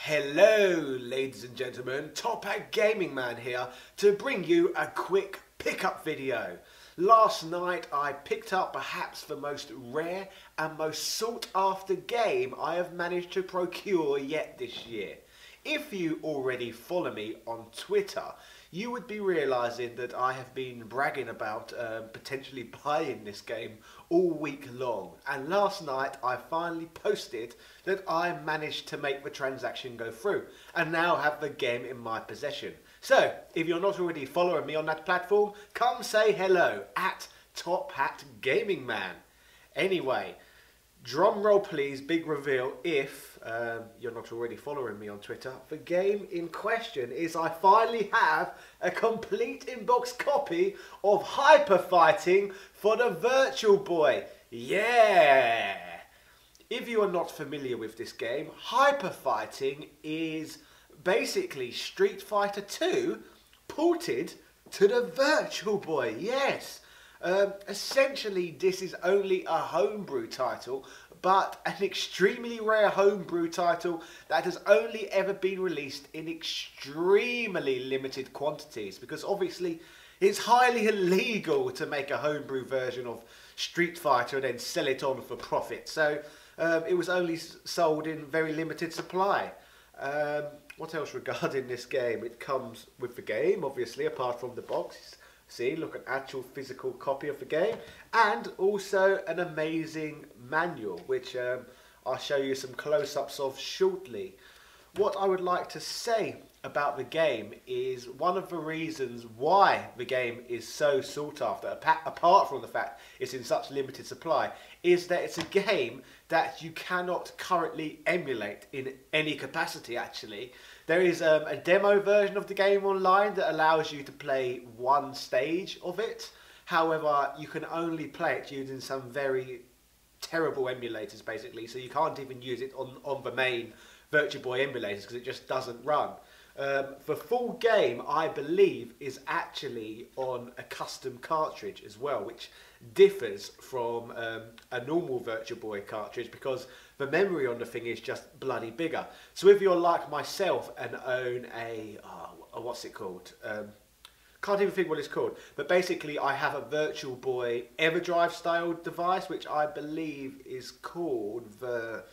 Hello ladies and gentlemen, Top Hat Gaming Man here to bring you a quick pickup video. Last night I picked up perhaps the most rare and most sought after game I have managed to procure yet this year. If you already follow me on Twitter, you would be realising that I have been bragging about potentially buying this game all week long. And last night I finally posted that I managed to make the transaction go through and now have the game in my possession. So, if you're not already following me on that platform, come say hello at Top Hat Gaming Man. Anyway, drum roll please, big reveal if you're not already following me on Twitter. The game in question is I finally have a complete inbox copy of Hyper Fighting for the Virtual Boy. Yeah! If you are not familiar with this game, Hyper Fighting is basically Street Fighter 2 ported to the Virtual Boy. Yes! Essentially, this is only a homebrew title, but an extremely rare homebrew title that has only ever been released in extremely limited quantities, because obviously it's highly illegal to make a homebrew version of Street Fighter and then sell it on for profit. So it was only sold in very limited supply. What else regarding this game? It comes with the game, obviously, apart from the box. See, look, an actual physical copy of the game, and also an amazing manual, which I'll show you some close-ups of shortly. What I would like to say about the game is one of the reasons why the game is so sought after, apart from the fact it's in such limited supply, is that it's a game that you cannot currently emulate in any capacity, actually. There is a demo version of the game online that allows you to play one stage of it. However, you can only play it using some very terrible emulators, basically, so you can't even use it on the main Virtual Boy emulators because it just doesn't run. The full game, I believe, is actually on a custom cartridge as well, which differs from a normal Virtual Boy cartridge because the memory on the thing is just bloody bigger. So if you're like myself and own a what's it called? Can't even think what it's called. But basically, I have a Virtual Boy EverDrive style device, which I believe is called the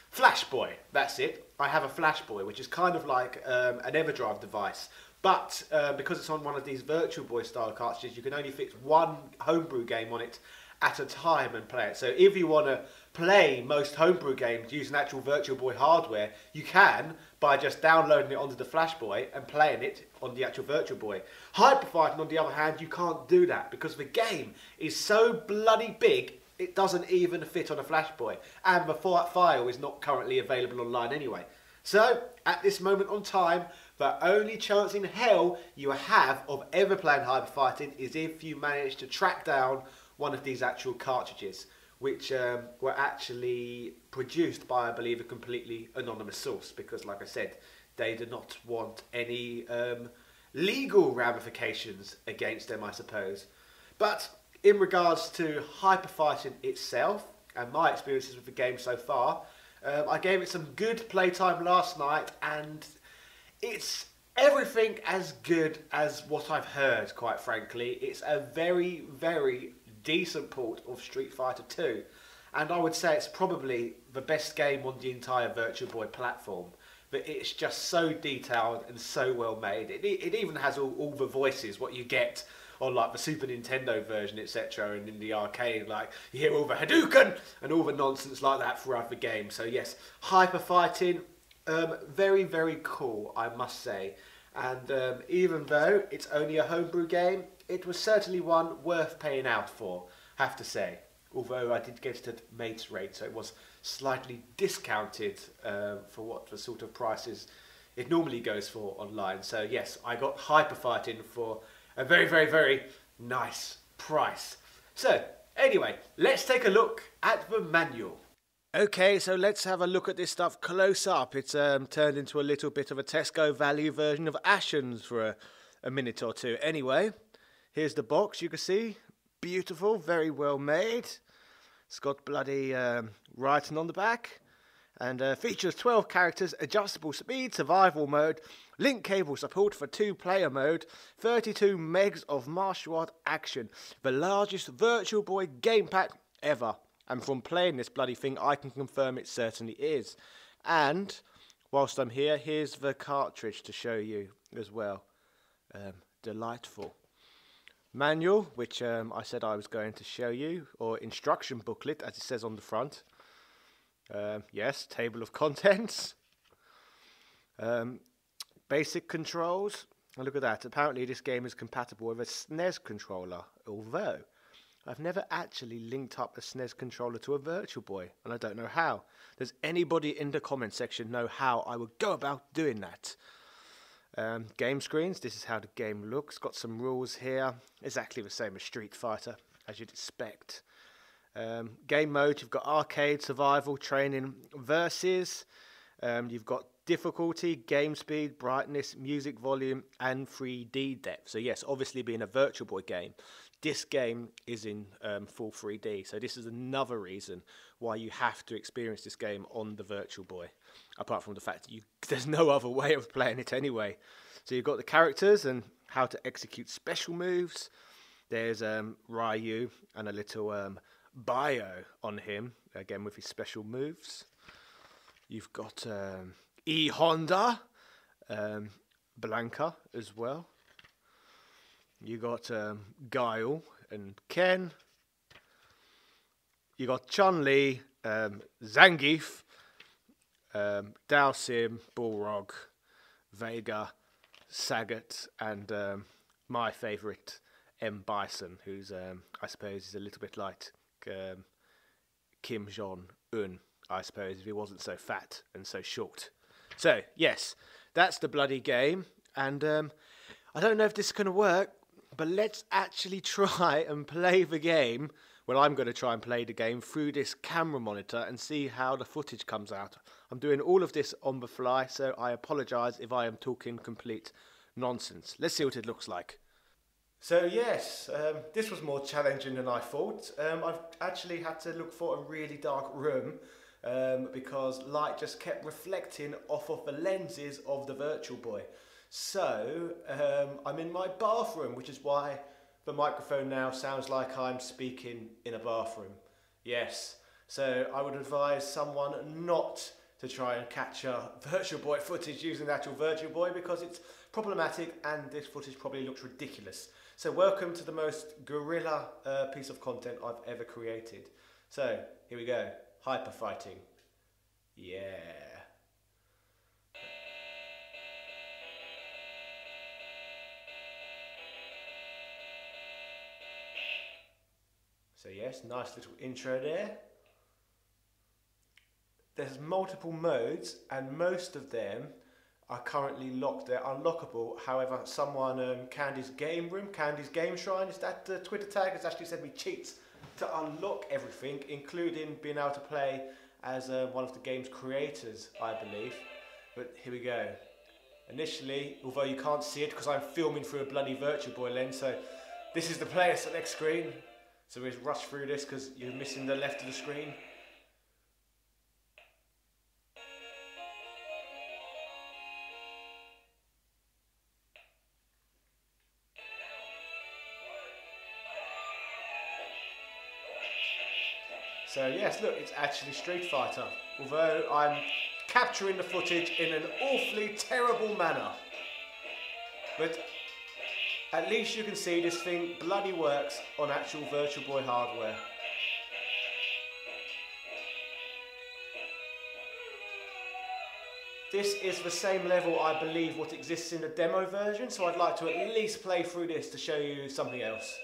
Flash Boy. That's it. I have a Flash Boy, which is kind of like an EverDrive device. But because it's on one of these Virtual Boy style cartridges, you can only fix one homebrew game on it at a time and play it. So if you want to play most homebrew games using actual Virtual Boy hardware, you can by just downloading it onto the Flash Boy and playing it on the actual Virtual Boy. Hyper Fighting, on the other hand, you can't do that because the game is so bloody big it doesn't even fit on a Flash Boy, and the file is not currently available online anyway. So, at this moment on time, the only chance in hell you have of ever playing Hyper Fighting is if you manage to track down one of these actual cartridges, which were actually produced by, I believe, a completely anonymous source, because, like I said, they do not want any legal ramifications against them, I suppose. But in regards to Hyper Fighting itself, and my experiences with the game so far, I gave it some good playtime last night, and it's everything as good as what I've heard, quite frankly. It's a very, very decent port of Street Fighter 2, and I would say it's probably the best game on the entire Virtual Boy platform. But it's just so detailed and so well made. It even has all the voices, what you get on like the Super Nintendo version, etc., and in the arcade, like you hear all the Hadouken and all the nonsense like that throughout the game. So yes, Hyper Fighting, very, very cool, I must say. And even though it's only a homebrew game, it was certainly one worth paying out for, have to say. Although I did get it at mate's rate, so it was slightly discounted for what the sort of prices it normally goes for online. So yes, I got Hyper Fighting for a very, very, very nice price. So anyway, let's take a look at the manual. Okay, so let's have a look at this stuff close up. It's turned into a little bit of a Tesco value version of Ashens for a minute or two. Anyway, here's the box, you can see. Beautiful, very well made. It's got bloody writing on the back. And features 12 characters, adjustable speed, survival mode, link cable support for 2-player mode, 32 megs of martial art action, the largest Virtual Boy game pack ever. And from playing this bloody thing, I can confirm it certainly is. And whilst I'm here, here's the cartridge to show you as well. Delightful. Manual, which I said I was going to show you, or instruction booklet, as it says on the front. Yes, table of contents. Basic controls. Oh, look at that. Apparently this game is compatible with a SNES controller, although I've never actually linked up a SNES controller to a Virtual Boy, and I don't know how. Does anybody in the comment section know how I would go about doing that? Game screens. This is how the game looks. Got some rules here. Exactly the same as Street Fighter, as you'd expect. Game mode, you've got arcade, survival, training, versus. You've got difficulty, game speed, brightness, music volume, and 3D depth. So yes, obviously being a Virtual Boy game, this game is in full 3D. So this is another reason why you have to experience this game on the Virtual Boy. Apart from the fact that there's no other way of playing it anyway. So you've got the characters and how to execute special moves. There's Ryu and a little bio on him, again with his special moves. You've got E Honda, Blanca as well. You got Guile and Ken. You got Chun-Li, Zangief, Dalsim, Balrog, Vega, Sagat, and my favourite M. Bison, who's I suppose is a little bit like Kim Jong-un, I suppose, if he wasn't so fat and so short. So, yes, that's the bloody game. And I don't know if this is going to work, but let's actually try and play the game. Well, I'm going to try and play the game through this camera monitor and see how the footage comes out. I'm doing all of this on the fly, so I apologise if I am talking complete nonsense. Let's see what it looks like. So yes, this was more challenging than I thought. I've actually had to look for a really dark room because light just kept reflecting off of the lenses of the Virtual Boy. So I'm in my bathroom, which is why the microphone now sounds like I'm speaking in a bathroom. Yes, so I would advise someone not to try and capture Virtual Boy footage using the actual Virtual Boy because it's problematic and this footage probably looks ridiculous. So welcome to the most guerrilla piece of content I've ever created. So here we go, hyper fighting. Yeah. So yes, nice little intro there. There's multiple modes and most of them are currently locked. They're unlockable. However, someone, Candy's Game Room, Candy's Game Shrine, is that the Twitter tag, has actually sent me cheats to unlock everything, including being able to play as one of the game's creators, I believe. But here we go. Initially, although you can't see it because I'm filming through a bloody Virtual Boy lens, so this is the player select screen. So we'll rush through this because you're missing the left of the screen. So yes, look, it's actually Street Fighter, although I'm capturing the footage in an awfully terrible manner. But at least you can see this thing bloody works on actual Virtual Boy hardware. This is the same level, I believe, what exists in the demo version, so I'd like to at least play through this to show you something else.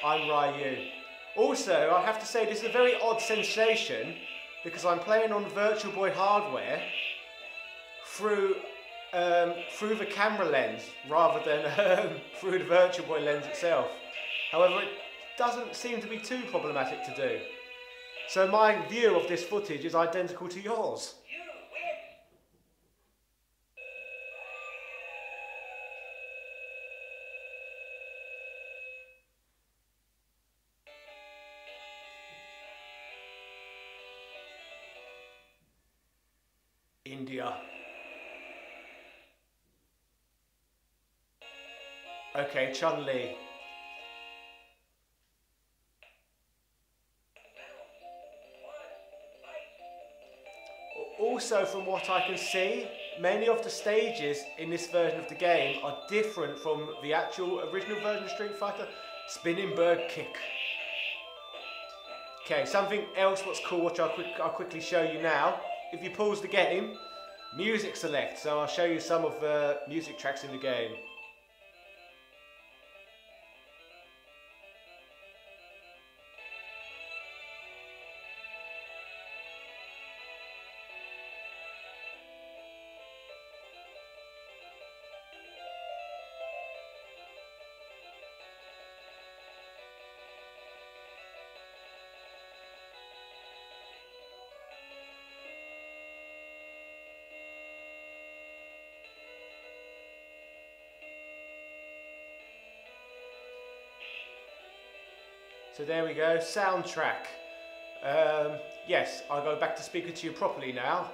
I'm Ryu. Also, I have to say this is a very odd sensation because I'm playing on Virtual Boy hardware through the camera lens rather than through the Virtual Boy lens itself. However, it doesn't seem to be too problematic to do. So my view of this footage is identical to yours. India. Okay, Chun-Li. Also, from what I can see, many of the stages in this version of the game are different from the actual original version of Street Fighter. Spinning bird kick. Okay, something else what's cool, which I'll quickly show you now. If you pause the game, music select. So I'll show you some of the music tracks in the game. So there we go, soundtrack. Yes, I'll go back to speaking to you properly now.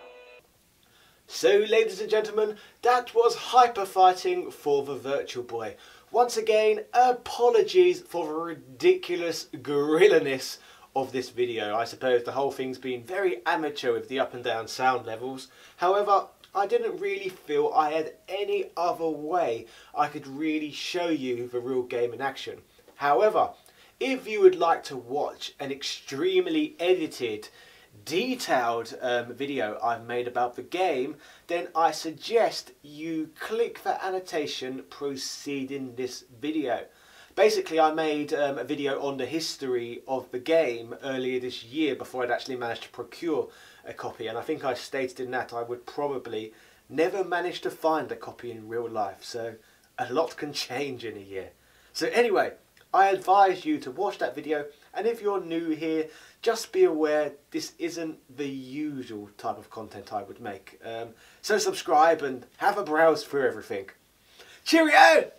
So, ladies and gentlemen, that was Hyper Fighting for the Virtual Boy. Once again, apologies for the ridiculous gorillaness of this video. I suppose the whole thing's been very amateur with the up and down sound levels. However, I didn't really feel I had any other way I could really show you the real game in action. However, if you would like to watch an extremely edited, detailed video I've made about the game, then I suggest you click the annotation preceding this video. Basically, I made a video on the history of the game earlier this year before I'd actually managed to procure a copy, and I think I stated in that I would probably never manage to find a copy in real life, so a lot can change in a year. So anyway, I advise you to watch that video, and if you're new here, just be aware this isn't the usual type of content I would make. So subscribe and have a browse through everything. Cheerio!